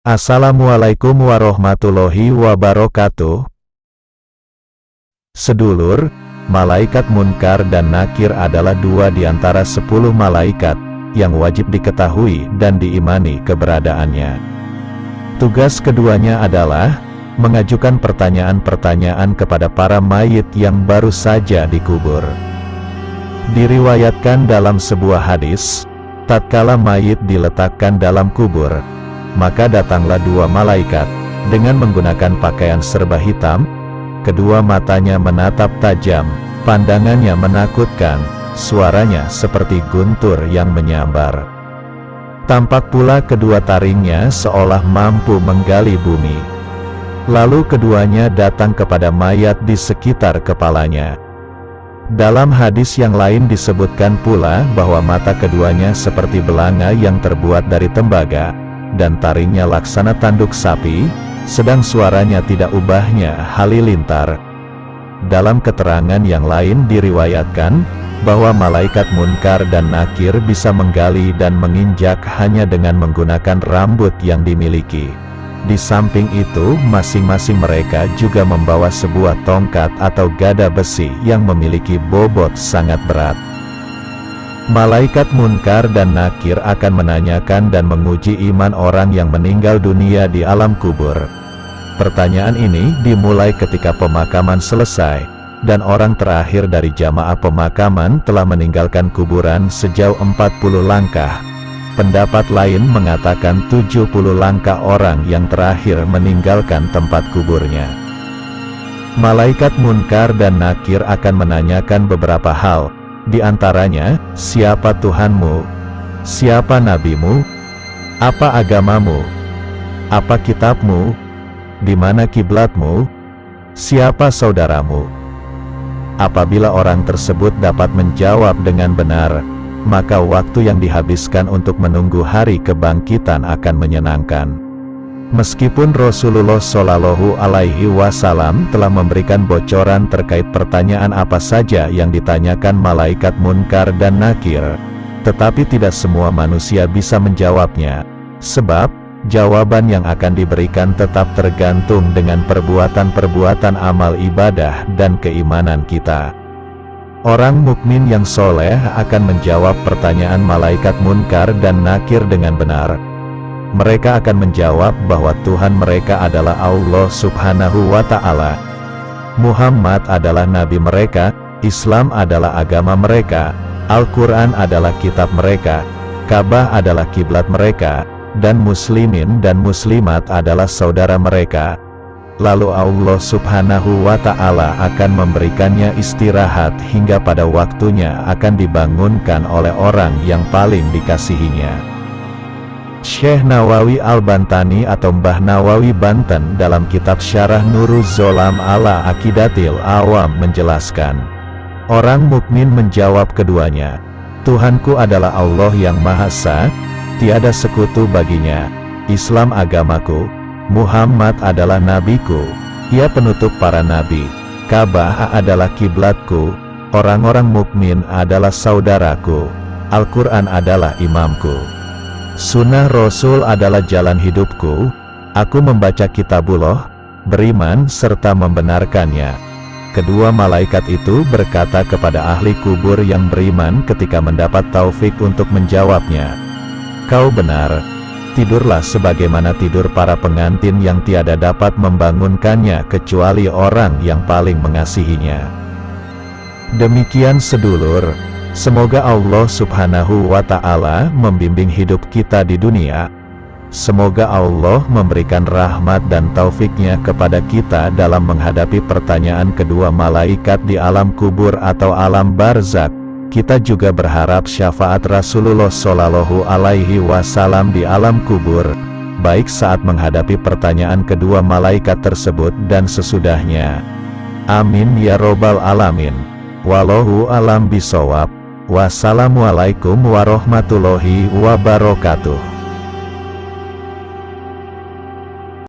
Assalamualaikum warahmatullahi wabarakatuh. Sedulur, malaikat Munkar dan Nakir adalah dua di antara 10 malaikat yang wajib diketahui dan diimani keberadaannya. Tugas keduanya adalah mengajukan pertanyaan-pertanyaan kepada para mayit yang baru saja dikubur. Diriwayatkan dalam sebuah hadis, tatkala mayit diletakkan dalam kubur, maka datanglah dua malaikat, dengan menggunakan pakaian serba hitam, kedua matanya menatap tajam, pandangannya menakutkan, suaranya seperti guntur yang menyambar. Tampak pula kedua taringnya seolah mampu menggali bumi. Lalu keduanya datang kepada mayat di sekitar kepalanya. Dalam hadis yang lain disebutkan pula bahwa mata keduanya seperti belanga yang terbuat dari tembaga, dan taringnya laksana tanduk sapi, sedang suaranya tidak ubahnya halilintar. Dalam keterangan yang lain diriwayatkan, bahwa malaikat Munkar dan Nakir bisa menggali dan menginjak hanya dengan menggunakan rambut yang dimiliki. Di samping itu, masing-masing mereka juga membawa sebuah tongkat atau gada besi yang memiliki bobot sangat berat. Malaikat Munkar dan Nakir akan menanyakan dan menguji iman orang yang meninggal dunia di alam kubur. Pertanyaan ini dimulai ketika pemakaman selesai, dan orang terakhir dari jamaah pemakaman telah meninggalkan kuburan sejauh 40 langkah. Pendapat lain mengatakan 70 langkah orang yang terakhir meninggalkan tempat kuburnya. Malaikat Munkar dan Nakir akan menanyakan beberapa hal, di antaranya, siapa Tuhanmu? Siapa nabimu? Apa agamamu? Apa kitabmu? Di mana kiblatmu? Siapa saudaramu? Apabila orang tersebut dapat menjawab dengan benar, maka waktu yang dihabiskan untuk menunggu hari kebangkitan akan menyenangkan. Meskipun Rasulullah Shallallahu Alaihi Wasallam telah memberikan bocoran terkait pertanyaan apa saja yang ditanyakan malaikat Munkar dan Nakir, tetapi tidak semua manusia bisa menjawabnya, sebab jawaban yang akan diberikan tetap tergantung dengan perbuatan-perbuatan amal ibadah dan keimanan kita. Orang mukmin yang soleh akan menjawab pertanyaan malaikat Munkar dan Nakir dengan benar. Mereka akan menjawab bahwa Tuhan mereka adalah Allah Subhanahu wa Ta'ala. Muhammad adalah nabi mereka, Islam adalah agama mereka, Al-Quran adalah kitab mereka, Ka'bah adalah kiblat mereka, dan muslimin dan muslimat adalah saudara mereka. Lalu Allah Subhanahu wa Ta'ala akan memberikannya istirahat hingga pada waktunya akan dibangunkan oleh orang yang paling dikasihinya. Syekh Nawawi Al-Bantani atau Mbah Nawawi Banten dalam kitab Syarah Nuruz Zolam ala Aqidatil Awam menjelaskan, orang mukmin menjawab keduanya, Tuhanku adalah Allah yang Maha Esa, tiada sekutu baginya, Islam agamaku, Muhammad adalah nabiku, ia penutup para nabi, Ka'bah adalah kiblatku, orang-orang mukmin adalah saudaraku, Al-Quran adalah imamku, Sunnah Rasul adalah jalan hidupku, aku membaca kitabullah, beriman serta membenarkannya. Kedua malaikat itu berkata kepada ahli kubur yang beriman ketika mendapat taufik untuk menjawabnya, kau benar, tidurlah sebagaimana tidur para pengantin yang tiada dapat membangunkannya kecuali orang yang paling mengasihinya. Demikian sedulur, semoga Allah Subhanahu wa Ta'ala membimbing hidup kita di dunia. Semoga Allah memberikan rahmat dan taufiknya kepada kita dalam menghadapi pertanyaan kedua malaikat di alam kubur atau alam barzak. Kita juga berharap syafaat Rasulullah Shallallahu Alaihi Wasallam di alam kubur, baik saat menghadapi pertanyaan kedua malaikat tersebut dan sesudahnya. Amin ya robbal alamin. Wallahu alam bisawab. Wassalamualaikum warahmatullahi wabarakatuh.